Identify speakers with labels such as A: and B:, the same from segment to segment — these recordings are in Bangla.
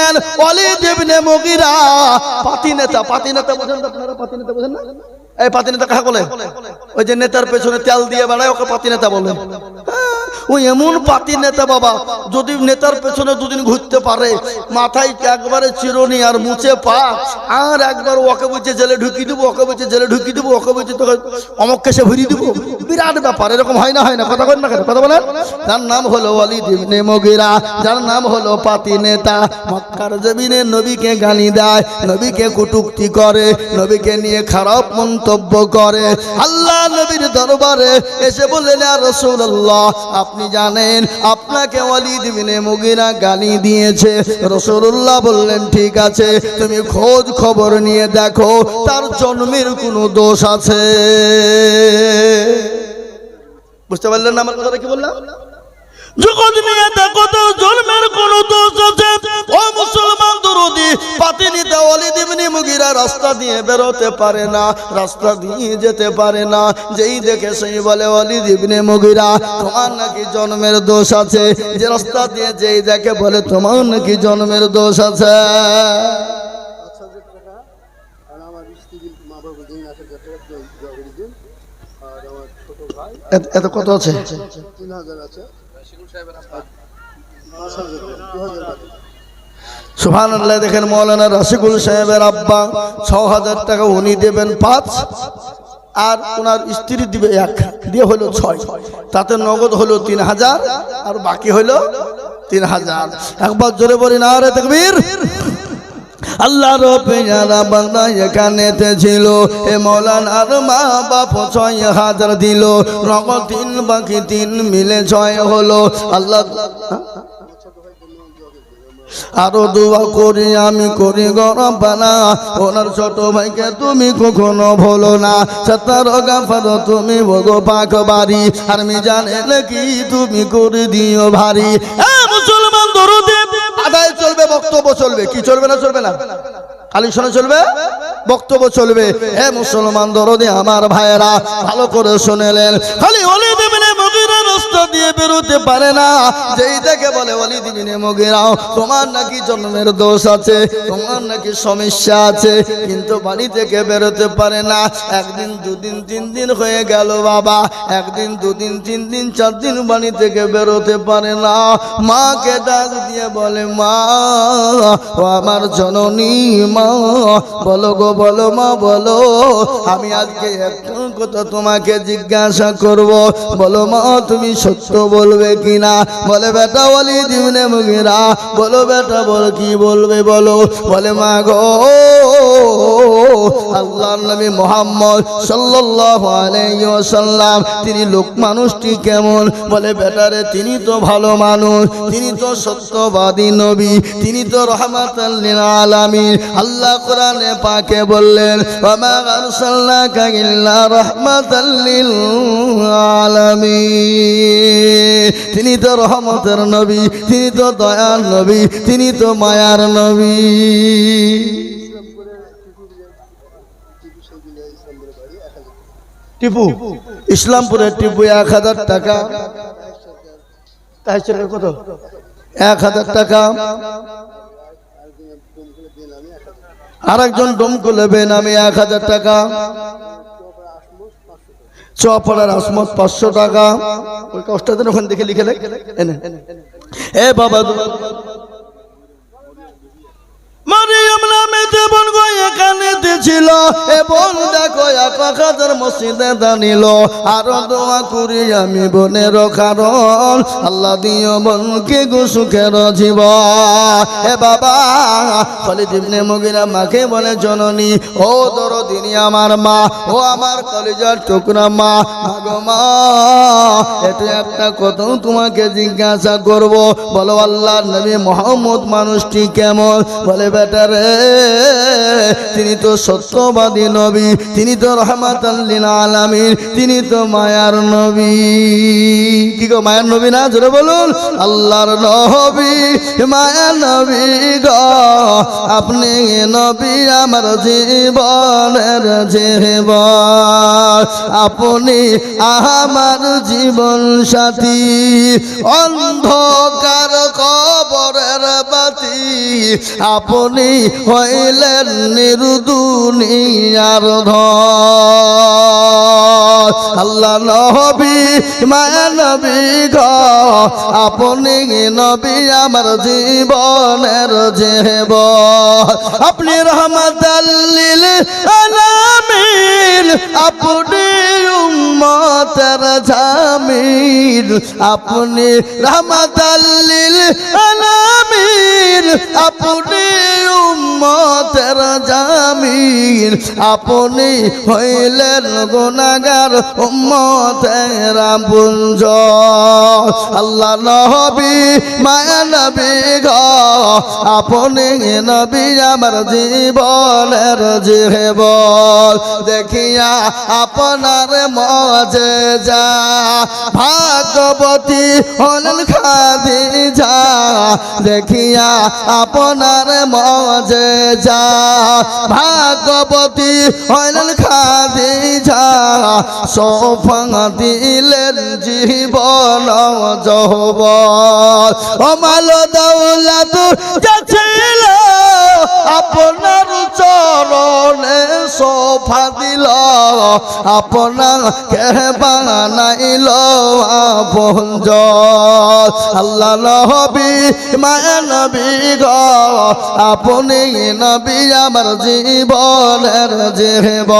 A: ছিলেন ওয়ালিদ ইবনে মুগিরা। পাতি নেতা বোঝেন তো আপনারা? পাতি নেতা বোঝেন না? এই পাতি নেতা কাকে বলে? ওই যে নেতার পেছনে তেল দিয়ে বেড়ায়, ওকে পাতি নেতা বলে। ওই এমন পাতি নেতা বাবা, যদি নেতার পেছনে দুদিন ঘুরতে পারে, মাথায় একবারে চিরুনি আর মুছে পা, আর একবার ওকে বলছে জেলে ঢুকিয়ে দেবো, ওকে বলছে জেলে ঢুকিয়ে দেবো, ওকে বলছে তোকে অমক কেসে ভরিয়ে দেবো। বিরাট ব্যাপার। এরকম হয় না? হয় না? কথা বলেন না কেন? কথা বলেন। তার নাম হলো ওয়ালিদ ইবনে মুগিরা, যার নাম হলো পাতি নেতা। মক্কার জমিনে নবীকে গালি দেয়, নবীকে কটূক্তি করে, নবীকে নিয়ে খারাপ মন্তব্য করে। আল্লাহ নবীর দরবারে এসে বললেন, ইয়া রাসূলুল্লাহ, আপনি জানেন আপনাকে ওয়ালিদ ইবনে মুগিরা গালি দিয়েছে। রাসূলুল্লাহ বললেন, ঠিক আছে, তুমি খোঁজ খবর নিয়ে দেখো তার জন্মের কোনো দোষ আছে। বুঝতে পারলেন না আমার কথাটা কি বললাম? জগৎ নিয়ে দেখো তার জন্মের কোন দোষ আছে। ও মুসলমান দরদি, পাতি নেতা ওয়ালিদ ইবনে মুগিরা রাস্তা দিয়ে বেরোতে পারে না, রাস্তা দিয়ে যেতে পারে না। যেই দেখে সেই বলে, ওয়ালিদ ইবনে মুগিরা, তোমার নাকি জন্মের দোষ আছে। যে রাস্তা দিয়ে যেই দেখে বলে, তোমার নাকি জন্মের দোষ আছে। এত কত আছে? 3000 আছে। সুবহানাল্লাহ। দেখেন মৌলানা রশিকুল সাহেবের আব্বা 6000 টাকা উনি দেবেন 5, আর ওনার স্ত্রী দিবে 1, দিয়ে হলো 6। তাতে নগদ হলো 3000, আর বাকি হলো 3000। একবার জোরে বলি নারে তাকবীর। আল্লাহর পেয়ারা বান্দা এখানেতে ছিল। এ মৌলানার মা বাপ 6000 দিল, নগদ 3, বাকি 3 মিলে 6 হলো। আল্লাহ আরো দোয়া করি আমি করি গরবানা, ওনার ছোট ভাইকে তুমি কখনো ভুলো না। সত্তর গাফার তুমি বগো পাক বাড়ি, আর মিজানে নাকি তুমি করে দিও ভারী। মুসলমান দরুদ আদায় চলবে, বক্তব্য চলবে। কি চলবে না? চলবে না খালি শোনা চলবে, বক্তব্য চলবে। হে মুসলমান দরদি আমার ভাইয়েরা, ভালো করে শুনেলেন। খালি ওয়ালিদ ইবনে মুগিরা রাস্তা দিয়ে বেরোতে পারে না। যেই দেখে বলে, ওয়ালিদ ইবনে মুগিরা, তোমার নাকি জন্মের দোষ আছে, তোমার নাকি সমস্যা আছে, কিন্তু বাড়ি থেকে বেরোতে পারে না। 1 দিন 2 দিন 3 দিন হয়ে গেল বাবা, 1 দিন 2 দিন 3 দিন 4 দিন বাড়ি থেকে বেরোতে পারে না। মাকে ডাক দিয়ে বলে, মা, ও আমার জননী মা, বলো গো, বলো মা, বলো, আমি আজকে একটা কথা তোমাকে জিজ্ঞাসা করব, বলো মা, তুমি সত্য বলবে কিনা? বলে, বেটা ওয়ালিদ ইবনে মুগিরা, বলো বেটা, বল কি বলবে বলো। বলে, মা গো, আল্লাহর নবী মুহাম্মদ সাল্লাল্লাহু আলাইহি ওয়াসাল্লাম তিনি লোক মানুষটি কেমন? বলে, বেটারে, তিনি তো ভালো মানুষ, তিনি তো সত্যবাদী নবী, তিনি তো রাহমাতাল লিল আলামিন। আল্লাহ কোরআনে পাকে বললেন, ওয়া মা আরসালনাকা ইল্লা রাহমাতাল লিল আলামিন। তিনি তো রহমতের নবী, তিনি তো দয়ার নবী, তিনি তো মায়ার নবী। টিপু, ইসলামপুরের টিপু 1000 টাকা। তাই কত? 1000 টাকা। আরেকজন ডোমকুলে বেনামে 1000 টাকা। চপাড়ার আসমত 500 টাকা। ওই কষ্ট দেন, ওখানে দেখে লিখে এনে। এ বাবা, মারিয়াম নামে যেমন এখানে ছিল, এবং দেখো 1000 মসজিদে দাঁড়িল। আরো দোয়া করি আমি বোনের কারণ, আল্লাহ দিও বোনকে গো সুখের জীবন। হে বাবা, ওয়ালিদ ইবনে মুগিরা মাকে বলে, জননী, ও দরদিনী আমার মা, ও আমার কলিজার টুকরা মা, গো মা, এটা একটা কথা তোমাকে জিজ্ঞাসা করব, বলো আল্লাহর নবী মুহাম্মদ মানুষটি কেমন? বলে, বেটারে, তিনি তো সত্যবাদী নবী, তিনি তো রাহমাতাল লিল আলামিন, তিনি তো মায়ার নবী। কি গো, মায়ার নবী না? জোরে বলুন, আল্লাহর নবী, মায়ার নবী গো, আপনি নবী আমার জীবনের জীবন, আপনি আমার জীবন সাথী। অন্ধকার কবরের বাতি আপনি হইলেন নির্দুনিয়ার ধন আল্লাহ নবী মায়া নবী গো আপনি নবী আমার জীবনের জীবন আপনি রহমাতাল লিল আলামিন আপনি উম্মতের জামিন আপনি রহমাতাল লিল আলামিন আপনি উম্মতের জামিন আপনি হইলেন গুনাহগার উম্মতের আপনজন আল্লাহ নবী মায়া নবী গো আপনি নবী আমার জীবনের জীবন দেখিয়া আপনার মুজিজা ভাগবতী হলেন খাদিজা দেখিয়া আপনার মুজিজা ভাগবতী হলেন খাদিজা সোফাং দিলেন জীবন যৌবন ও মাল দৌলত যা ছিল আপনার চরণে সোফা দিল আপনাকে বানাইল আপনজন আল্লাহ নবী মায়া নবী গো আপনি নবী আমার জীবনের জীবন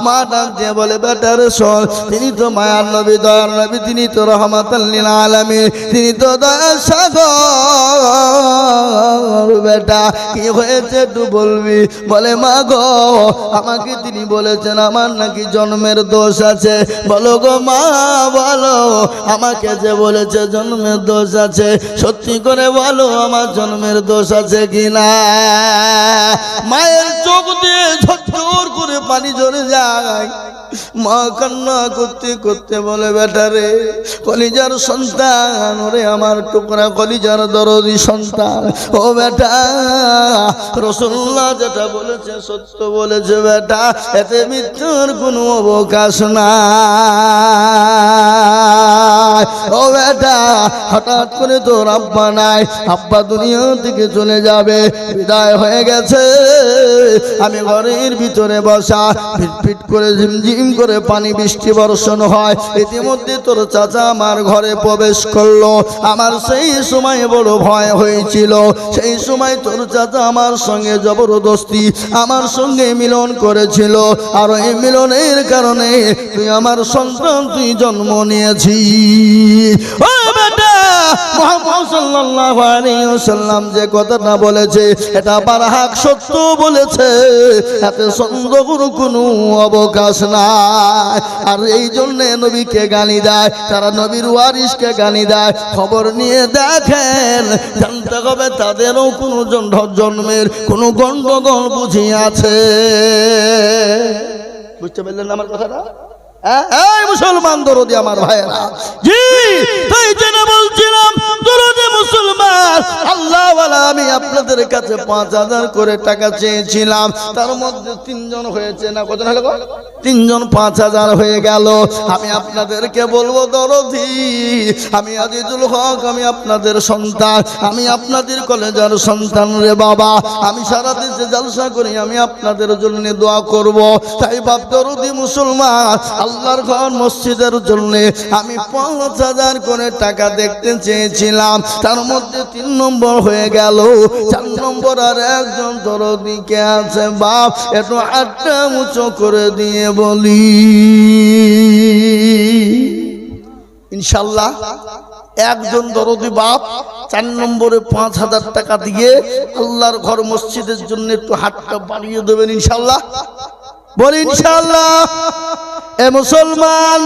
A: মা ডাক দিয়ে বলে বেটার শোন তিনি তো মায়ার নবী দয়ার নবী তিনি তো রহমাতাল লিল আলামিন তিনি তো দয়ার সাগর বেটা কি হয়েছে একটু বলবি বলে মা গো আমাকে তিনি বলেছেন আমার নাকি জন্মের দোষ আছে বলো গো মা বলো আমাকে যে বলেছে জন্মের দোষ আছে সত্যি করে বলো আমার জন্মের দোষ আছে কিনা মায়ের চোখ দিয়ে ঝরঝর করে পানি ঝরে যায় মা কান্না করতে করতে বলে বেটা রে কলিজার সন্তান ওরে আমার টুকরা কলিজার দরদি সন্তান ও বেটা রাসূলুল্লাহ যেটা বলেছে সত্য বলেছে বেটা এতে মৃত্যুর কোনো অবকাশ নাই ও বেটা হঠাৎ করে তোর আব্বা নাই আব্বা দুনিয়া থেকে চলে যাবে বিদায় হয়ে গেছে আমি ঘরের ভিতরে বসা ফিটফিট করে ঝিমঝিম করে পানি বৃষ্টি বর্ষণ হয় ইতিমধ্যে তোর চাচা আমার ঘরে প্রবেশ করলো আমার সেই সময় বড় ভয় হয়েছিল সেই সময় তোর চাচা আমার সঙ্গে জবরদস্তি আমার সঙ্গে মিলন করেছিল আর এই মিলনের কারণে তুই আমার সন্তান তুই জন্ম নিয়েছিস ও বেটা মুহাম্মদ সাল্লাল্লাহু আলাইহি ওয়াসাল্লাম যে কথাটা বলেছে এটা বারহাক সত্য বলেছে এতে সন্দেহের কোনো অবকাশ নাই আর এই জন্য নবীকে গালি দেয় তারা নবীর ওয়ারিসকে গালি দেয় খবর নিয়ে দেখেন জানতে হবে তাদেরও কোনো জন্মের কোনো গন্ডগোল বুঝি আছে বুঝতে পারলেন আমার কথাটা এই মুসলমান দরদি আমার ভাইরা জি তাই জেনে বলছিলাম দরদি মুসলমান আল্লাহওয়ালা আমি আপনাদের কাছে 5000 করে টাকা চেয়েছিলাম তার মধ্যে 3 জন হয়েছে না কত হলো 3 জন 5000 হয়ে গেল আমি আপনাদেরকে বলবো দরদি আমি আজিজুল হক আমি আপনাদের সন্তান আমি আপনাদের কলেজের সন্তান রে বাবা আমি সারা দেশে জলসা করি আমি আপনাদের জন্য দোয়া করব তাই বাপ দরদি মুসলমান আল্লাহর ঘর মসজিদের জন্য আমি 5000 করে টাকা দেখতে চেয়েছিলাম তার মধ্যে 3 নম্বর হয়ে গেল 4 নম্বর আর একজন দরদি কে আছে বাপ একটু হাতটা উঁচু করে দিয়ে বলি ইনশাআল্লাহ একজন দরদি বাপ 4 নম্বরে 5000 টাকা দিয়ে আল্লাহর ঘর মসজিদের জন্য একটু হাতটা বাড়িয়ে দেবেন ইনশাআল্লাহ বলি ইনশাআল্লাহ এ মুসলমান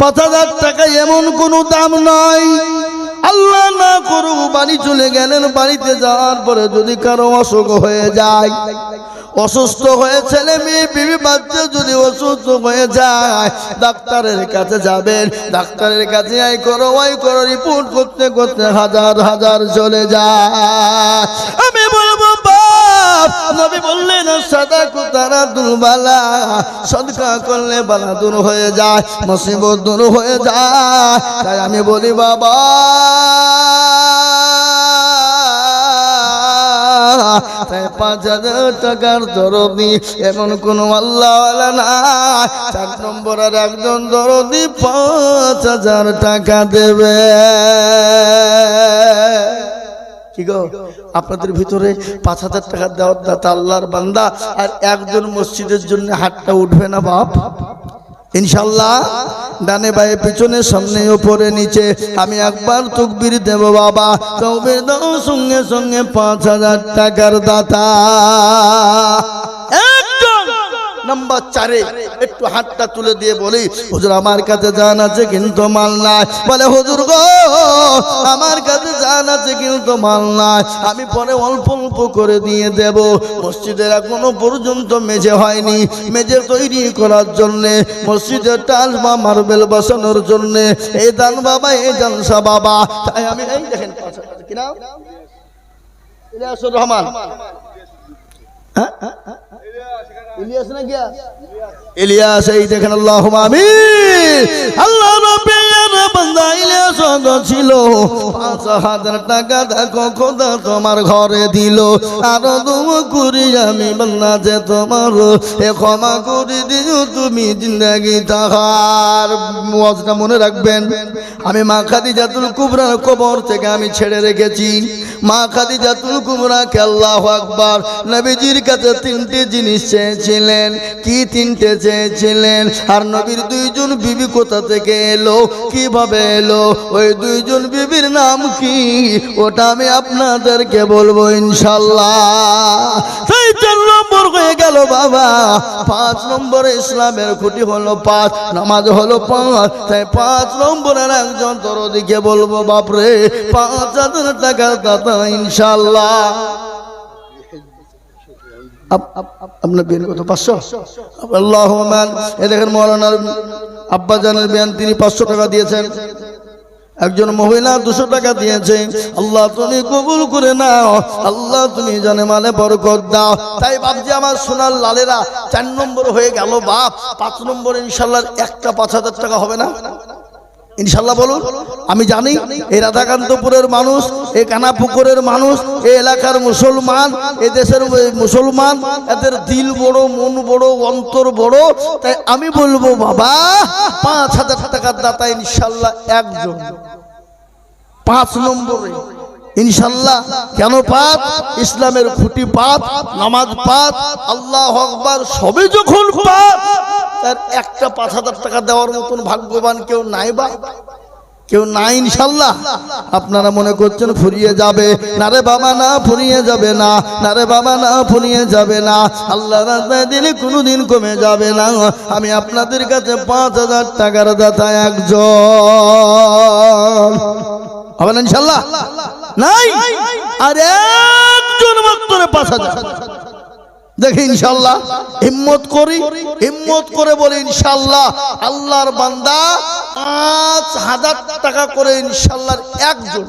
A: 5000 টাকা এমন কোনো দাম নয় আল্লাহ না করুক বাড়ি চলে গেলেন বাড়িতে যাওয়ার পরে যদি কারো অসুখ হয়ে যায় অসুস্থ হয়ে ছেলে মেয়ে বিবি বাচ্চা যদি অসুস্থ হয়ে যায় ডাক্তারের কাছে যাবেন ডাক্তারের কাছে আই করো রিপোর্ট করতে করতে হাজার হাজার চলে যায় আমি বলবো বাপ নবী বললেন সাদাকু তারাদুল বালা সদকা করলে বালা দূর হয়ে যায় মুসিবত দূর হয়ে যায় তাই আমি বলি বাবা তাই 5,000 টাকার দরদি এমন কোন আল্লাহওয়ালা না 4 নম্বরের একজন দরদি 5,000 টাকা দেবে। কি গো আপনাদের ভিতরে 5,000 টাকা দেওয়ার দাতা আল্লাহর বান্দা আর একজন মসজিদের জন্য হাতটা উঠবে না বাপ? ইনশাআল্লাহ ডানে বায়ে পিছনে সামনে উপরে নিচে আমি একবার তাকবীর দেব বাবা, তাকবীর দাও সঙ্গে সঙ্গে 5,000 টাকার দাতা। একজন নাম্বার 4 একটু হাতটা তুলে দিয়ে বলি হুজুর আমার কাছে জান আছে কিন্তু মাল নাই। বলে হুজুর গো আমার কাছে জান আছে কিন্তু মাল নাই, আমি পরে অল্প অল্প করে দিয়ে দেব। মসজিদের এখনো পর্যন্ত মেঝে হয়নি, মেঝে তৈরি করার জন্য মসজিদের টাইলস বা মার্বেল বসানোর জন্য এই দান বাবা এই জালসা বাবা। তাই আমি এই দেখেন কি নাম ইলিয়াসুর রহমান, ইলিয়াস না কি ইলিয়াস, এই দেখেন আল্লাহুম্মা আমিন। আল্লাহ রাব্বির বান্দা ইলিয়াস ছিল 5,000 টাকা দেখো খোদা তোমার ঘরে দিল। আর দোয়া করি আমি বান্দা যে তোমার এ ক্ষমা করে দিও তুমি জিন্দেগি তাহার। ওয়াজটা মনে রাখবেন, আমি মা খাদিজাতুল কুবরার কবর থেকে আমি ছেড়ে রেখেছি। মা খাদিজাতুল কুবরাকে আল্লাহু আকবার নবীজির কাছে 3টে জিনিস চেয়েছিলেন। কি 3টে চেয়েছিলেন? আর নবীর 2জন বিবি কোথা থেকে এলো, কিভাবে এলো, ওই 2জন বিবির নাম কি ওটা আমি আপনাদেরকে বলবো ইনশাআল্লাহ। সেই 4 নম্বর হয়ে গেল বাবা। 5 নম্বরে ইসলামের খুঁটি হলো 5, নামাজ হলো 5। তাই 5 নম্বরের একজন দরদিকে বলবো বাপরে 5,000 টাকা দাতা ইনশাআল্লাহ। আপনার বিয়ান কত? 500। আল্লাহুম্মা এ দেখেন মৌলানার আব্বা জানের বিয়ান তিনি 500 টাকা দিয়েছেন। একজন মহিলা 200 টাকা দিয়েছে। আল্লাহ তুমি কবুল করে নাও, আল্লাহ তুমি জানে মানে বরকত দাও। তাই বাপজি আমার সোনার লালেরা 4 নম্বর হয়ে গেল বাপ। 5 নম্বর ইনশাআল্লাহ একটা 5,000 টাকা হবে না ইনশাআল্লাহ বলুন। আমি জানি এই রাধাকান্তপুরের মানুষ, এই কানাপুকুরের মানুষ, এই এলাকার মুসলমান, এই দেশের মুসলমান, এদের দিল বড়, মন বড়, অন্তর বড়। তাই আমি বলবো বাবা 5,000 টাকার দাতা ইনশাআল্লাহ একজন 5 নম্বরে ইনশাআল্লাহ। কেন 5? ইসলামের খুঁটি 5, নামাজ 5, আল্লাহু আকবার সবে যখন 5, তার একটা 5,000 টাকা দেওয়ার মতন ভাগ্যবান কেউ নাই বা কেউ নাই ইনশাআল্লাহ। আপনারা মনে করছেন ফুরিয়ে যাবে, না রে বাবা না ফুরিয়ে যাবে না, না রে বাবা না ফুরিয়ে যাবে না। আল্লাহর রাস্তায় দিলে কোনোদিন কমে যাবে না। আমি আপনাদের কাছে 5,000 টাকার দাতা একজন হবে না ইনশাআল্লাহ? নাই আর একজন মাত্র 5,000 দেখি ইনশাআল্লাহ। হিম্মত করি, হিম্মত করে বলি ইনশাআল্লাহ আল্লাহর বান্দা 5,000 টাকা করে ইনশাআল্লাহ একজন।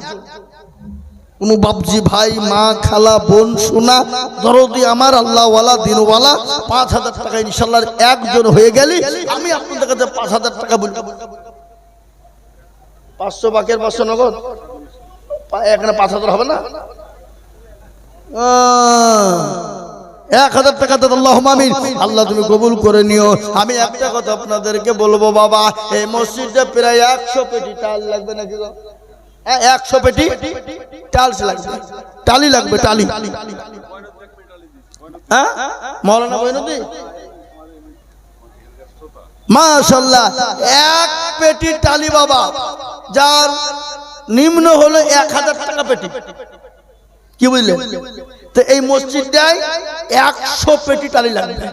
A: কোন বাপজি ভাই মা খালা বোন সোনা দরদি আমার আল্লাহওয়ালা দিনওয়ালা 5,000 টাকা ইনশাআল্লাহ একজন হয়ে গেলি আমি আপনাদের কাছে 5,000 টাকা বলি। 500 বাকের 500 নগদ, এখানে 5,000 হবে না? 1,000 টাকা দেন আল্লাহুম্মা আমিন। আল্লাহ তুমি কবুল করে নিও। আমি একটা কথা আপনাদেরকে বলবো বাবা, এই মসজিদে প্রায় 100 পেটি টাল লাগবে নাকি গো? 100 পেটি টালস লাগবে, টালি লাগবে, টালি। হ্যাঁ মাওলানা বৈনতি মাশাআল্লাহ 1 পেটি টালি বাবা, যার নিম্ন হলো 1,000 টাকা পেটি। কি বুঝলেন? তো এই মসজিদটায় 100 পেটি টালি লাগবে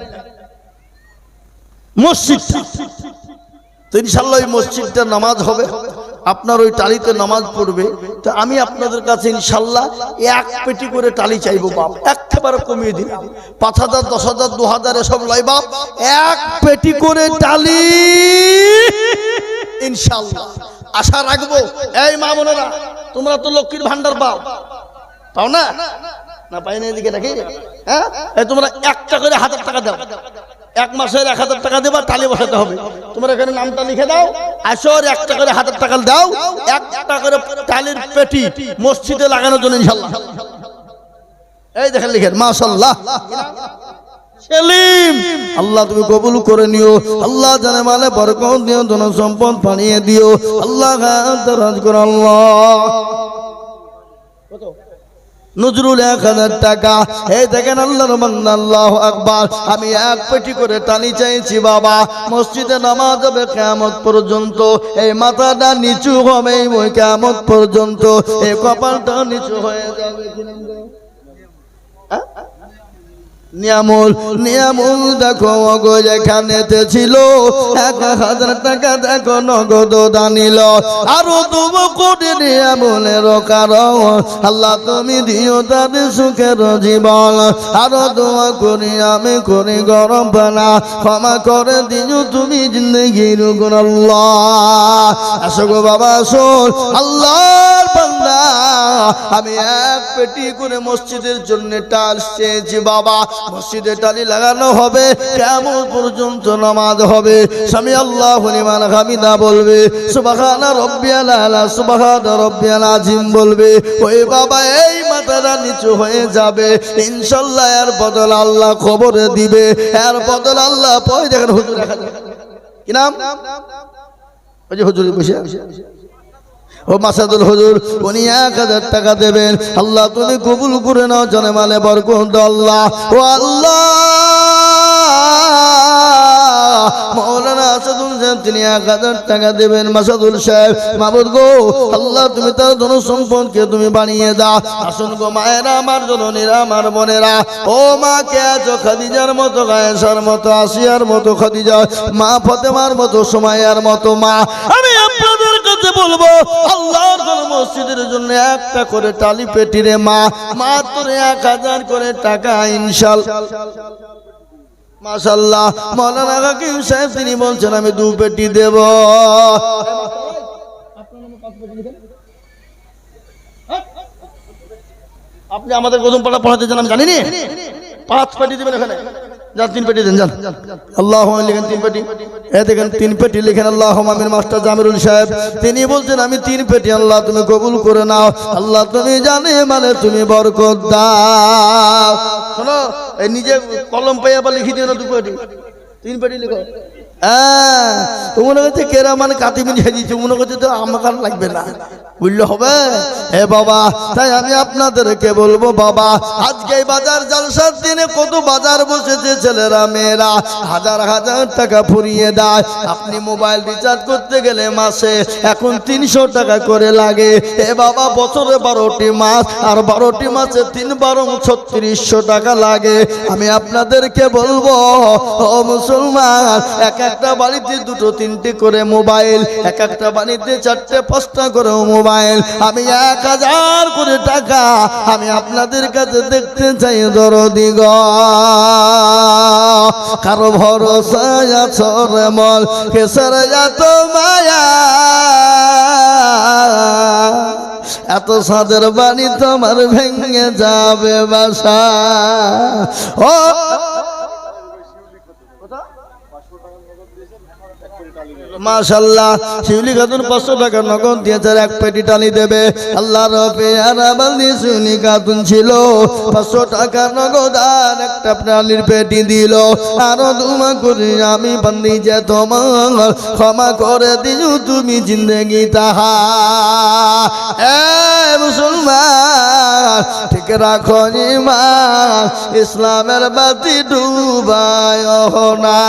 A: মসজিদ। তো ইনশাআল্লাহ এই মসজিদটা নামাজ হবে, আপনার ওই টালিতে নামাজ পড়বে। তো আমি আপনাদের কাছে ইনশাআল্লাহ 1 পেটি করে টালি চাইবো বাপ, একেবারে কমিয়ে দিন। 5,000 10,000 2,000 এসব লয় বাপ, 1 পেটি করে টালি ইনশাআল্লাহ আশা রাখবো। এই মা বোনেরা তোমরা তো লক্ষ্মীর ভান্ডার পাও, পাও না? না পাই না এদিকে নাকি? হ্যাঁ তোমরা 1টা করে 1,000 টাকা দাও, 1 মাসের 1,000 টাকা দেবা, টালি বসাতে হবে। তোমরা এখানে নামটা লিখে দাও, আসর 1টা করে 1,000 টাকা দাও, 1টা করে টালির পেটি মসজিদে লাগানোর জন্য ইনশাআল্লাহ। এই দেখেন লিখেন মাশাআল্লাহ সেলিম। আল্লাহ তুমি কবুল করে নিও, আল্লাহ জানে মালে বরকত দিও, ধন সম্পদ বানিয়ে দিও আল্লাহ। রাজ করে আল্লাহ। নজরুল 1000 টাকা। এই দেখেন আল্লাহর বান্দা, আল্লাহু আকবার। আমি এক পেটি করে টানি চাইছি বাবা, মসজিদে নামাজ হবে কিয়ামত পর্যন্ত, এই মাথাটা নিচু হবে ওই কিয়ামত পর্যন্ত, এই কপালটা নিচু হয়ে যাবে। নিয়ামুল নিয়ামুল দেখো গো যেখানেতে ছিল 1000 টাকা দেখো নগদ দানিল, আরো দেবো কোটি নিয়ামুলের কারণ আল্লাহ তুমি দিও তাদের সুখের জীবন। আরো দোয়া করি আমি করি গরম পানা, ক্ষমা করে দিও তুমি জিন্দগির গুণ আল্লাহ। আসো গো বাবা আসো, আল্লাহর বান্দা আমি এক পেটি করে মসজিদের জন্য টাল চেয়েছি বাবা, মসজিদে টালি লাগানো হবে, কিয়ামত পর্যন্ত নামাজ হবে, সামি আল্লাহু লিমান হামিদা বলবে, সুবহান রাব্বিয়াল আলা সুবহান রাব্বিয়াল আযীম বলবে। ওই বাবা এই মাথাটা নিচু হয়ে যাবে ইনশাআল্লাহ, এর বদল আল্লাহ খবর দিবে, এর বদল আল্লাহ পয়। দেখেন হুজুর কি নাম, ওই যে হুজুর বসে ও মাসাদুল হুজুর, উনি 1000 টাকা দেবেন। আল্লাহ তুমি কবুল করে নাও, জানে মালে বরকত আল্লাহ। ও আল্লাহ মাওলানা আসাদুল সাহেব তিনি 1000 টাকা দেবেন। মাসাদুল সাহেব মাবুদ গো আল্লাহ তুমি তার ধন সম্পদকে তুমি বানিয়ে দাও। আসুন গো মায়েরা, আমার জননীরা, আমার বোনেরা, ও মা কে আছো খাদিজার মতো, গায়েসার মতো, আসিয়ার মতো, খাদিজা মা, ফাতেমার মতো, সুমাইয়ার মতো মা, আমি আপনাদের কাছে বলবো আল্লাহর জন্য মসজিদের জন্য একটা করে টালি পেটি রে মা, মাত্র 1000 করে টাকা ইনশাআল্লাহ। মাশাআল্লাহ মাওলানা হাকিম সাহেব তিনি বলছেন আমি 2 পেটি দেব। আপনি আমাদের গোদমপাড়া পড়াতে যান, আমি জানি না, 5 পেটি দিবেন এখানে, যান 3 পেটি দেন, যান আল্লাহুম্মা লিখেন 3 পেটি। এই দেখেন 3 পেটি লিখেন আল্লাহুম্মা আমিন। মাস্টার জামিরুল সাহেব তিনি বলছেন আমি 3 পেটি, আল্লাহ তুমি কবুল করে নাও, আল্লাহ তুমি জানে মানে তুমি বরকত দাও। শোনো এই নিজে কলম পাইয়া বা লিখি দিও না, 2 পেটি 3 পেটি লিখো। হ্যাঁ তো মনে হচ্ছে কেরা মানে কাতিমিন দিচ্ছে, মনে করছে তো আমার লাগবে না, বুঝলে হবে। হে বাবা তাই আমি আপনাদেরকে বলবো বাবা, আজকে বাজার জলসার দিনে কত বাজার বসেছে, ছেলেরা মেয়েরা 1000 টাকা ফুরিয়ে দেয়। আপনি মোবাইল রিচার্জ করতে গেলে মাসে এখন 300 টাকা করে লাগে। এ বাবা বছরে 12টি মাস, আর 12টি মাসে 3 12 3600 টাকা লাগে। আমি আপনাদেরকে বলবো ও মুসলমান, একটা বাড়িতে 2 3টে করে মোবাইল, একটা বাড়িতে 4টে 5টা করে মোবাইল, আমি 1000 করে টাকা আমি আপনাদের কাছে দেখতে চাই দরদি গো। কারো ভরসা আছো রে মল কেসর এত মায়া, এত সাদের বাণী তোমার ভেঙে যাবে বাসা। ও মাশাআল্লাহ শিউলি খাতুন 500 টাকা নগদ দিয়েছে, 1 পেটি টালি দেবে। আল্লাহর পেয়ারা বান্দি শিউলি খাতুন ছিল, 500 টাকা নগদ আর একটা টালির পেটি দিল। আরো দোয়া করি আমি বান্দি যে তোমার ক্ষমা করে দিও তুমি জিন্দেগি তাহা। এ মুসলমান ঠিক রাখো ঈমান, ইসলামের বাতি ডুবায় না।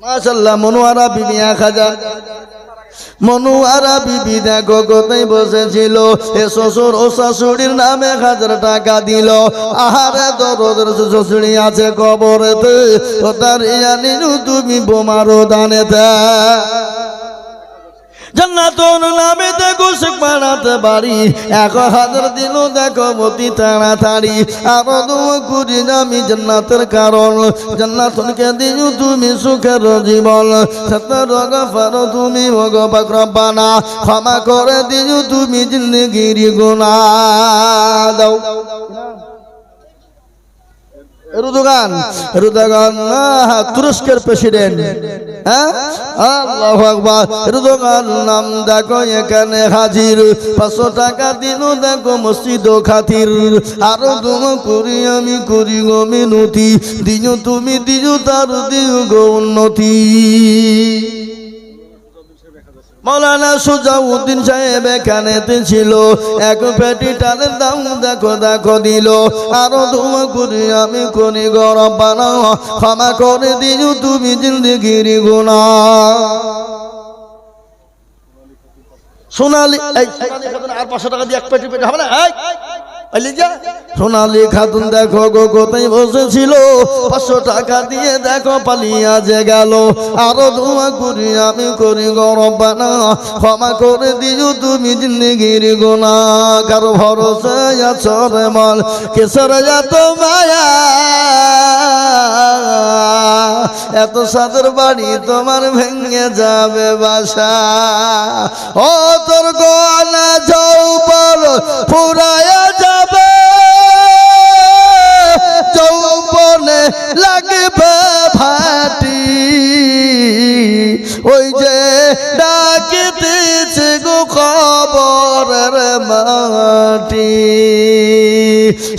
A: মাশাআল্লাহ মনোয়ারা বিবি 1000, মনোয়ারা বিবি দেখো কোথায় বসেছিল, এ শ্বশুর ও শাশুড়ির নামে 1000 টাকা দিল। আহারে দরদের শ্বশুড়ি আছে কবরেতে, ও তার ইয়ানিনু তুমি বোমারো দানেতে। জান্নাতুন নামে দেখো শেখ বানাতে বাড়ি, 1000 দিল দেখো মতি তাড়াতাড়ি। আরো দোয়া করি আমি জান্নাতের কারণ, জান্নাতুনকে দিও তুমি সুখের জীবন। সতর গফর তুমি ওগো পাক রব্বানা, ক্ষমা করে দিও তুমি জিন্দেগির গুনাহ দাও। এরদোগান এরদোগান তুরস্কের প্রেসিডেন্ট, হ্যাঁ আল্লাহু আকবার। এরদোগান নাম দেখো এখানে হাজির, 500 টাকা দিন দেখো মসজিদ খাতির। আরো তুমি করি আমি করি গো মিনতি, দিও তুমি দিও তার দিও গো উন্নতি। মৌলানা সুজাউদ্দিন সাহেব এখানেতে ছিল, এক পেটি টালের দাম দেখো দেখো দিল। আরো দোয়া করি আমি করি গো রব্বানা, ক্ষমা করে দিও তুমি জিন্দেগির গুনাহ। সোনালী আর 500 টাকা দিয়ে এক পেটি পেটি হবে না? সোনালী খাতুন দেখো গো কোথায় বসেছিল, 500 টাকা দিয়ে দেখো পালিয়া যে গেল। আরো দোয়া করি আমি করি গো রব্বানা, ক্ষমা করে দিও তুমি জিন্দেগির গুনাহ। কারো ভরসায় আছো রে মল কেসর এত মায়া, এত সাদর বাড়ি তোমার ভেঙে যাবে বাসা। ও তোর গোয়ালা যৌবন ফুরায়া যাবে, যৌবনে লাগবে ভাটি। ওই যে ডাকিতেছে গো খবরের মাটি,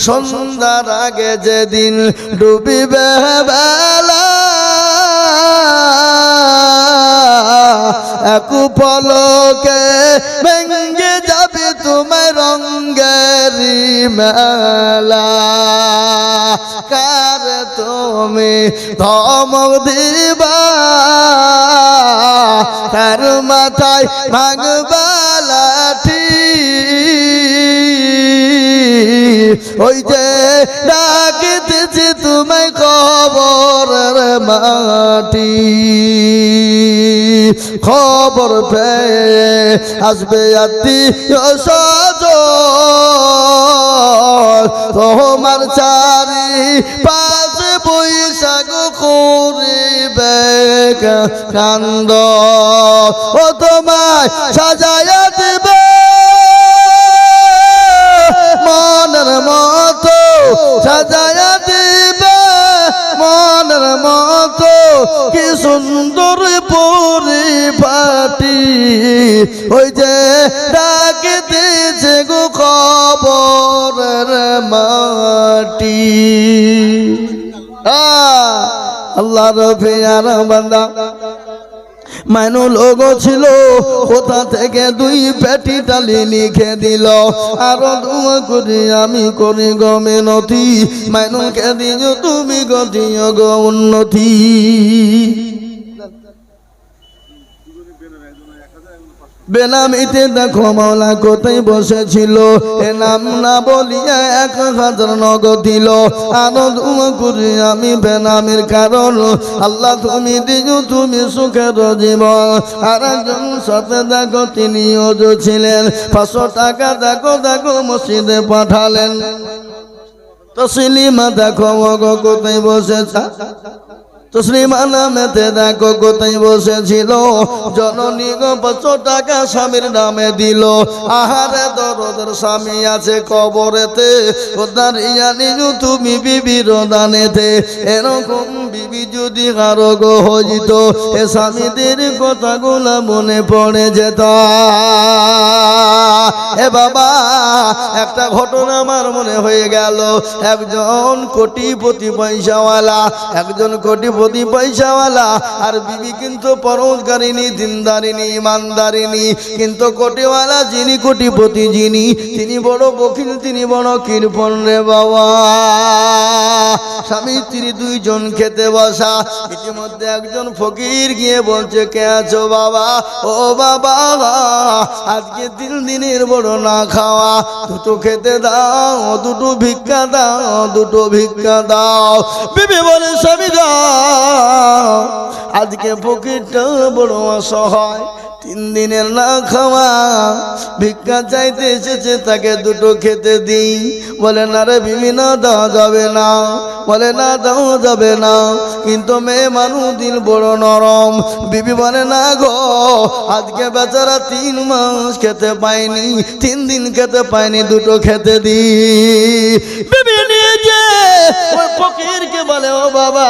A: সন্ধ্যার আগে যেদিন ডুবিবে বেলা, এক পলকে ভেঙে যাবে তোমার রঙ্গেরি মেলা। কার তুমি ধমক দিবা, কার মাথায় ভাঙবা লাঠি। ওই যে ডাকিতেছি তোমায় খবরের মাটি, খবর পেয়ে আসবে আত্মীয় স্বজন, তোমার চারি পাশে বৈশাখ করিবে কান্দ। ও তোমায় সাজায়া দিবে মনের মতো, সাজায়া দিবে মনের মতো, কি সুন্দর পরিপাটি। ওই যে ডাকিতেছে গো খবরের মাটি। আল্লাহর প্রিয় বান্দা মাইনু লোক ছিল, কোথা থেকে 2 পেটি টালি লিখে দিল। আরো দোয়া করি আমি করি গো মিনতি, মাইনুকে দিও তুমি গো দিও গো উন্নতি। বেনামিতে দেখো মাওলা কোথায় বসেছিল, এ নাম না বলিয়া 1000 নগদ দিল। আরো দোয়া করি আমি বেনামির কারণ, আল্লাহ তুমি দিও তুমি সুখের জীবন। আর একজন সাথে দেখো তিনি ওজো ছিলেন, 500 টাকা দেখো দেখো মসজিদে পাঠালেন। তসলিমা দেখো গো কোথায় বসেছে, তসলিমা নামেতে দেখো কোথায় বসেছিল। জননী গো 500 টাকা স্বামীর নামে দিল। আহারে দরদের স্বামী আছে কবরেতে, ও দাঁড়িয়া নিও তুমি বিবির দানেতে। এরকম বিবি যদি কারো গো হইত, এ স্বামীদের কথাগুলা মনে পড়ে যেত। এ বাবা একটা ঘটনা আমার মনে হয়ে গেল। একজন কোটিপতি পয়সাওয়ালা, একজন কোটিপতি পয়সাওয়ালা, আর বিবি কিন্তু পরোজগারিনী, দিনদারিনী, ইমানদারিনী। কিন্তু কোটিওয়ালা যিনি কোটিপতি যিনি, তিনি বড় বখিল, তিনি বড় কৃপণ রে বাবা। স্বামী স্ত্রী 2 জন খেতে বসা, ইতিমধ্যে একজন ফকির গিয়ে বলছে, কে আছো বাবা? ও বাবা আজকে 3 দিনের বড় না খাওয়া, 2টো খেতে দাও, 2টো ভিক্ষা দাও, 2টো ভিক্ষা দাও। বিবি বলে স্বামী গো আজকে ফকিরটা বড় অসহায়, 3 দিনের না খাওয়া, ভিক্ষা চাইতে এসেছে, তাকে 2টো খেতে দিই। বলে না রে বিবি না দেওয়া যাবে না, বলে না দেওয়া যাবে না। কিন্তু মেয়ে মানুষ দিল বড় নরম। বিবি বলে না গো আজকে বেচারা 3 মাস খেতে পায়নি, 3 দিন খেতে পায়নি, 2টো খেতে দিই। বিবি নিয়ে যে ওই ফকিরকে বলে, ও বাবা,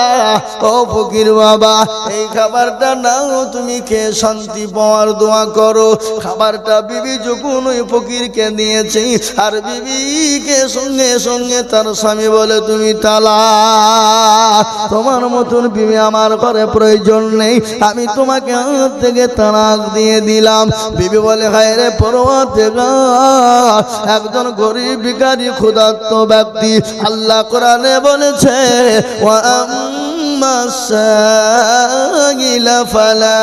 A: ও ফকির বাবা, এই খাবারটা নাও, তুমি খেয়ে শান্তি পাওয়ার দোয়া করো। খাবারটা বিবি যখন ওই ফকিরকে দিয়েছে, আর বিবিকে সঙ্গে সঙ্গে তার স্বামী বলে, তুমি তালাক, তোমার মতন বিবি আমার ঘরে প্রয়োজন নেই, আমি তোমাকে হাত থেকে তালাক দিয়ে দিলাম। বিবি বলে, হায় রে পরওয়ারদিগার, একজন গরিব ভিখারি ক্ষুধার্ত ব্যক্তি, আল্লাহ কোরআনে বলেছে, ওয়া আম্মা সাইলা ফালা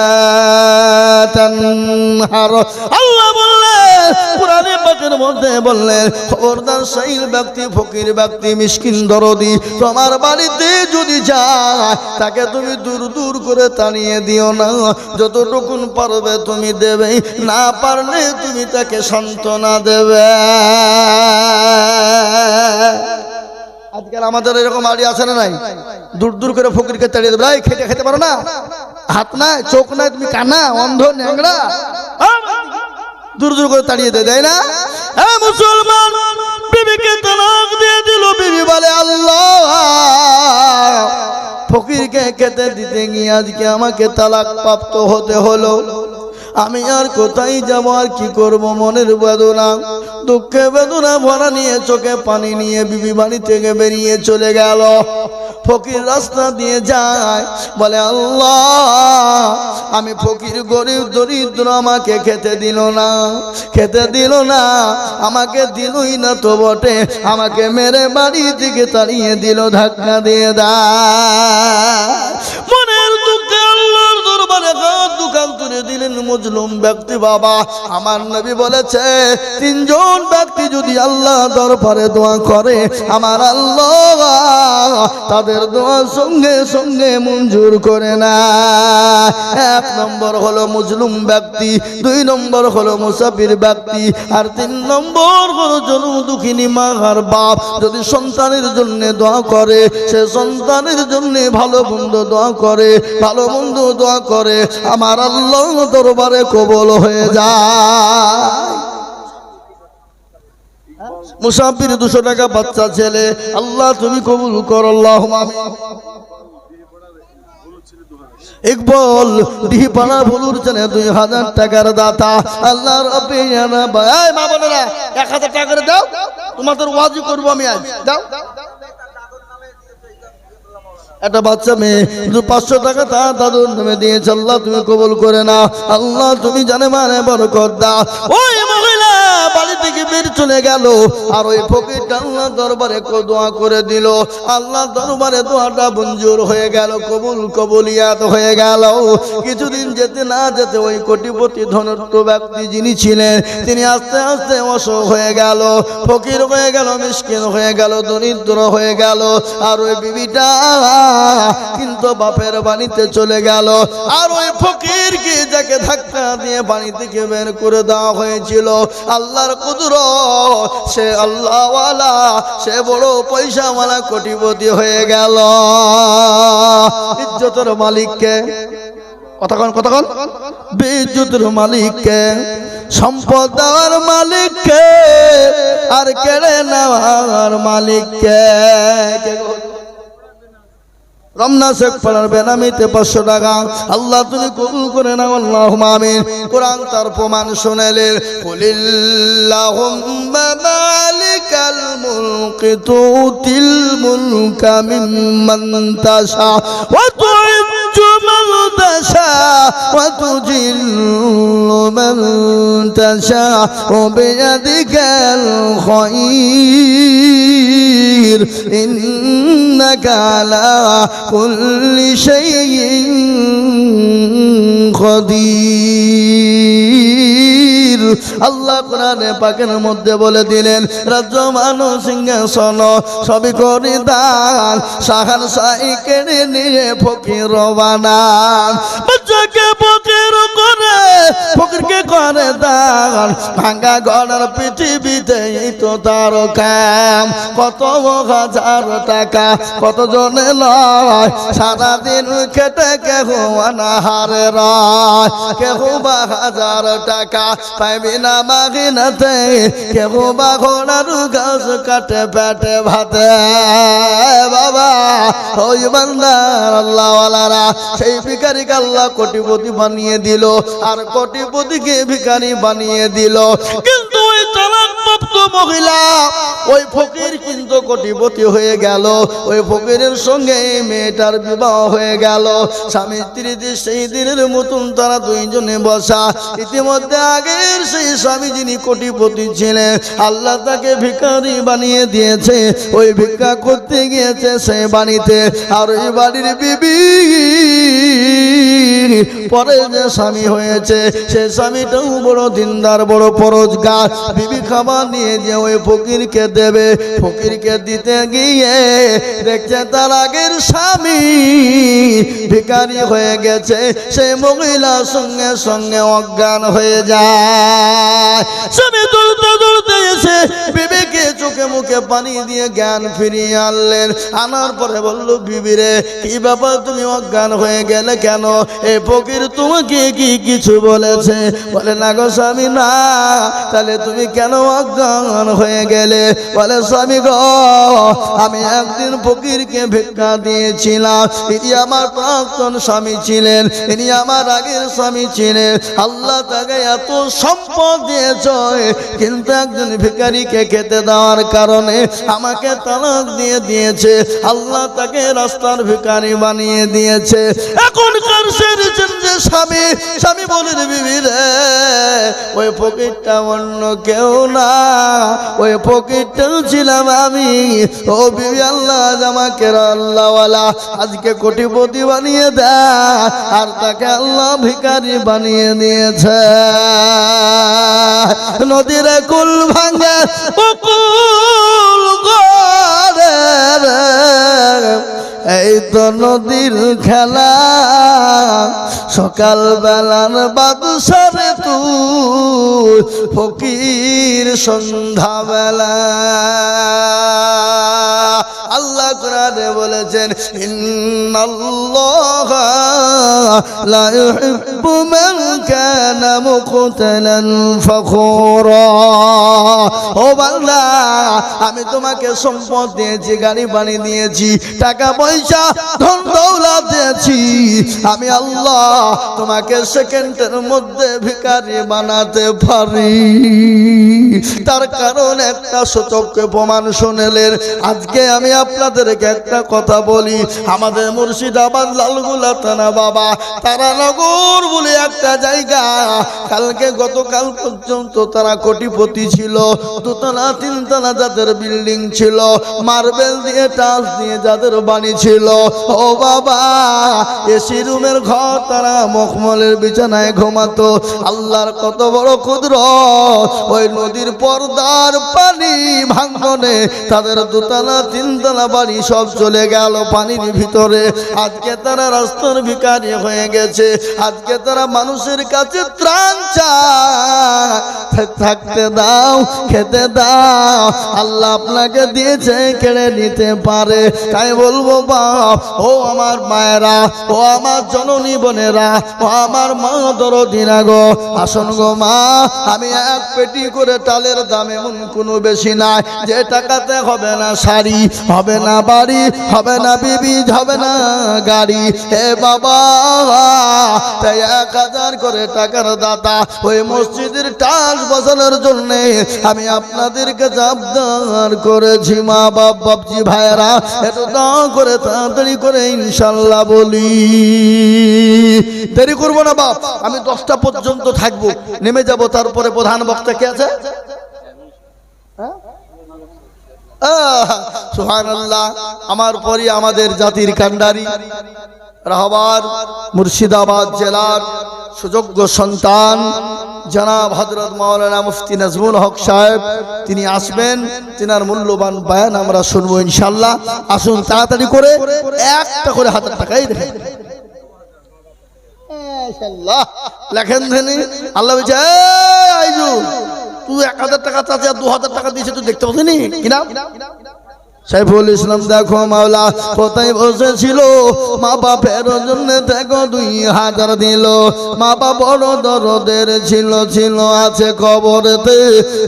A: তানহার। আল্লাহ বললেন কোরআনে পাকের মধ্যে, বললেন খবরদার সাইল ব্যক্তি, ফকির ব্যক্তি, মিসকিন দরদি তোমার বাড়িতে যদি যায়, তাকে তুমি দূর দূর করে তাড়িয়ে দিও না, যতটুকুন পারবে তুমি দেবে, না পারলে তুমি তাকে সান্ত্বনা দেবে। আজকাল আমাদের এরকম আড়ি আছে না নাই? দূর দূর করে ফকিরকে তাড়িয়ে দেবে, খেতে খেতে পারো না, হাত নাই, চোখ নাই, তুমি কানা, অন্ধ, ন্যাংরা, দূর দূর করে তাড়িয়ে দেয় না? হ্যাঁ মুসলমান, বিবিকে তালাক দিয়ে দিল। বিবি বলে, আল্লাহ, ফকিরকে খেতে দিতে গিয়ে আজকে আমাকে তালাক প্রাপ্ত হতে হলো, আমি আর কোথায় যাব, আর কি করব? মনের বেদনা, দুঃখে বেদনা ভরা নিয়ে, চোখে পানি নিয়ে বিবি বাড়ি থেকে বেরিয়ে চলে গেল। ফকির রাস্তা দিয়ে যায়, বলে, আল্লাহ, আমি ফকির, গরিব দরিদ্র, আমাকে খেতে দিল না, খেতে দিল না, আমাকে দিলই না তো বটে, আমাকে মেরে বাড়ি থেকে তাড়িয়ে দিল, ধাক্কা দিয়ে দেয়। মনের দুঃখে আল্লাহর দরবারে দোকান তুলে দিলেন মজলুম ব্যক্তি। বাবা, আমার নবী বলেছে, তিনজন ব্যক্তি যদি আল্লাহ দরবারে দোয়া করে, আমার আল্লাহ তাদের দোয়া সঙ্গে সঙ্গে মঞ্জুর করে না। এক নম্বর হলো মজলুম ব্যক্তি, দুই নম্বর হলো মুসাফির ব্যক্তি, আর তিন নম্বর হলো জনম দুঃখিনী মা আর বাপ। যদি সন্তানের জন্য দোয়া করে, সে সন্তানের জন্য ভালো মন্দ দোয়া করে, ভালো মন্দ দোয়া করে, আমার আল্লাহ দরবারে কবুল হয়ে যায়। মুসাফির 200 টাকা বাচ্চা ছেলে, আল্লাহ তুমি কবুল করো, আল্লাহুম্মা আমিন। ইকবাল ডিপাড়া বলুর ছেলে 2000 টাকার দাতা, আল্লাহ রাব্বি জানা ভাই, মা বোনেরা 1000 টাকা করে দাও, তোমাদের ওয়াজি করব আমি আজ, দাও। একটা বাচ্চা মেয়ে 500 টাকা তার দাদুর নামে দিয়েছে, আল্লাহ তুমি কবুল করে না, আল্লাহ তুমি জানে মানে বরকত দাও। ওই মহিলা বাড়ি থেকে বের চলে গেল, আর ওই ফকিরটা আল্লাহ দরবারে দোয়া করে দিল, আল্লাহ দরবারে দোয়াটা মঞ্জুর হয়ে গেল, কবুলিয়াত হয়ে গেল। কিছুদিন যেতে না যেতে ওই কোটিপতি ধনত্ব ব্যক্তি যিনি ছিলেন, তিনি আস্তে আস্তে অসুখ হয়ে গেল, ফকির হয়ে গেল, মিসকিন হয়ে গেল, দরিদ্র হয়ে গেল। আর ওই বিবিটা কিন্তু বাপের বাড়িতে চলে গেল, আর ওই ফকিরকে যাকে ধাক্কা দিয়ে বাড়ি থেকে বের করে দেওয়া হয়েছিল, আল্লাহর কুদরত, সে আল্লাহওয়ালা, সে বড় পয়সাওয়ালা কোটিপতি হয়ে গেল। ইজ্জতের মালিককে, কতক্ষণ বিদ্যুতের মালিককে, সম্পদ দেওয়ার মালিককে, আর কেড়ে নেওয়ার মালিককে। রমনা শেখ পাড়ার বেনামিতে 500 টাকা, আল্লাহ তুমি কবুল করে নাও, আল্লাহুম্মা আমিন। কোরআন তার প্রমাণ শুনালেন, কুলিল্লাহুম্মা মালিকাল মুলকি তুতিল মুলকা মিম্মান তাশা ওয়া তুইজ্জু মান তাশা ওয়া তুজিল্লু মান তাশা ওয়া বিয়াদিকাল খায়র, ইন্নাকা আলা কুল্লি শাইইন কাদির। আল্লাহ কোরআনে পাকের মধ্যে বলে দিলেন, রাজ্য মানুষ সিংহাসন সবই করে দান, সাহার সাই কেড়ে নিয়ে ফকির বানান। বাচ্চাকে ফকির করে ফকিরকে করে দান ভাঙ্গা গড়ার পৃথিবীতে এই তো তার কাম কত হাজার টাকা কত জনে লয় সারাদিন খেটে কেহ অনাহারে রয় কেহ বা হাজার টাকা পাইবি না মাগিনাতে কেহ বা ঘোড়ার গাছ কাটে পেটে ভাতে বাবা ওই বান্দার আল্লাহওয়ালারা সেই ভিখারিকে আল্লাহ কোটিপতি বানিয়ে দিল আর কোটিপতিকে ভিখারি বানিয়ে দিল কিন্তু ওই তালাকপ্রাপ্ত মহিলা ওই ফকির কিন্তু কোটিপতি হয়ে গেল ওই ফকিরের সঙ্গে এই মেয়েটার বিবাহ হয়ে গেল স্বামী স্ত্রীতে সেই দিনের মতন তারা দুইজনে বসা ইতিমধ্যে আগের সেই স্বামী যিনি কোটিপতি ছিলেন আল্লাহ তাকে ভিখারি বানিয়ে দিয়েছে ওই ভিক্ষা করতে গিয়েছে সেই বাড়িতে আর ওই বাড়ির বিবি পরে যে স্বামী হয়েছে সে স্বামীটাও বড় দিনদার বড় পরোজগার বিবি খাবার নিয়ে যে ওই ফকিরকে দেবে ফকিরকে দিতে গিয়ে দেখছে তার আগের স্বামী ভিখারি হয়ে গেছে সেই মহিলার সঙ্গে সঙ্গে অজ্ঞান হয়ে যায় স্বামী দৌড়তে দৌড়তে এসে বিবিকে চোখে মুখে পানি দিয়ে জ্ঞান ফিরিয়ে আনলেন আনার পরে বলল বিবি রে কি ব্যাপার তুমি অজ্ঞান হয়ে গেলে কেন এই ফকির তোমাকে কি কিছু বলেছে বলে না গো স্বামী না তাহলে তুমি কেন অজ্ঞান হয়ে গেলে বলে স্বামী গো আমি একদিন ফকিরকে ভিক্ষা দিয়েছিলাম ইনি আমার প্রাক্তন স্বামী ছিলেন ইনি আমার আগের স্বামী ছিলেন আল্লাহ তাকে এত সম্পদ দিয়েছে কিন্তু একজন ভিখারিকে খেতে দেওয়ার কারণে আমাকে তালাক দিয়ে দিয়েছে আল্লাহ তাকে রাস্তার ভিখারি বানিয়ে দিয়েছে এখনকার সেরেছেন যে স্বামী স্বামী বলেন বিবি রে ওই ফকিরটা অন্য কেউ না ওই ফকিরটাও ছিলাম আমি ও বিবি আল্লাহ আমাকে আল্লাহওয়ালা আজকে কোটিপতি বানিয়ে দেয় আর তাকে আল্লাহ ভিখারি বানিয়ে দিয়েছে নদীর কুল ভাঙে কুল গড়ে এই তো নদীর খেলা সকাল বেলার বাদশারে তুই ফকির সন্ধ্যা বেলা আল্লাহ কোরআনে বলেছেন ইন্নাল্লাহা লা ইউহিব্বু মান কানা মুখতালান ফখুরা ও বান্দা আমি তোমাকে সম্পদ দিয়েছি গাড়ি বাড়ি দিয়েছি টাকা পয়সা ধন দৌলত দিয়েছি আমি আল্লাহ তোমাকে সেকেন্ডের মধ্যে ভিখারি বানাতে পারি তার কারণ একটা সূচক প্রমাণ শুনলেন আজকে আমি আপনাদেরকে একটা কথা বলি আমাদের মুর্শিদাবাদ লালগোলা থানা বাবা তারানগর বলে একটা জায়গা কালকে গতকাল পর্যন্ত তারা কোটিপতি ছিল দোতলা তিনতলা যাদের বিল্ডিং ছিল মার্বেল দিয়ে টাইলস দিয়ে যাদের বাড়ি ছিল ও বাবা এসি রুমের ঘর তারা মখমলের বিছানায় ঘুমাতো আল্লাহর কত বড় কুদরত ওই নদীর পর্দার পানি ভাঙনে তাদের দোতলা তিনতলা বাড়ি সব চলে গেল পানির ভিতরে আজকে তারা রাস্তার ভিখারি হয়ে গেছে আজকে তারা মানুষের কাছে ত্রাণ চায় থাকতে দাও খেতে দাও আল্লাহ আপনাকে দিয়েছে কেড়ে নিতে পারে তাই বলবো বাপ ও আমার মায়েরা ও আমার জননী বোনেরা ও আমার মা দরদিনা গো আসন গো মা আমি এক পেটি করে টালের দাম এমন কোনো বেশি নাই যে টাকাতে হবে না শাড়ি হবে না বাড়ি হবে না বিবি হবে না গাড়ি হে বাবা তাই 1000 করে টাকার দাতা ওই মসজিদের টাল বসানোর জন্য আমি আপনাদেরকে আবদার করেছি মা বাপ বাপজি ভাইরা একটু দাও করে তাড়াতাড়ি করে ইনশাল্লাহ বলি দেরি করবো না বাপ আমি 10টা পর্যন্ত থাকবো নেমে যাব তারপরে প্রধান বক্তা কে আছে সুবহানাল্লাহ আমার পরে আমাদের জাতির কান্ডারি রাহবার মুর্শিদাবাদ জেলার সুযোগ্য সন্তান জনাব হযরত মাওলানা মুফতি নাজমুল হক সাহেব তিনি আসবেন তিনার মূল্যবান বয়ান আমরা শুনবো ইনশাআল্লাহ আসুন তাড়াতাড়ি করে একটা করে হাতের টাকাই দেখেন মাশাআল্লাহ লেখেন ধেনি আল্লাহ বলছে আইজু তুই 1000 টাকা চাচা 2000 টাকা দিয়েছে তুই দেখতে পাচ্ছিনি কিনা সাইফুল ইসলাম দেখো মাওলা কোথায় বসেছিল মা বাপের জন্য দেখো 2000 দিল মা বাপ বড় দরদের ছিল আছে কবরেতে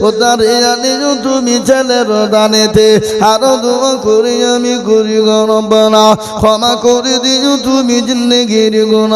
A: ও দাঁড়িয়ে তুমি ছেলের দানেতে আরো দোয়া করি আমি করি গরম বানা ক্ষমা করে দিও তুমি জিন্দেগির গুনাহ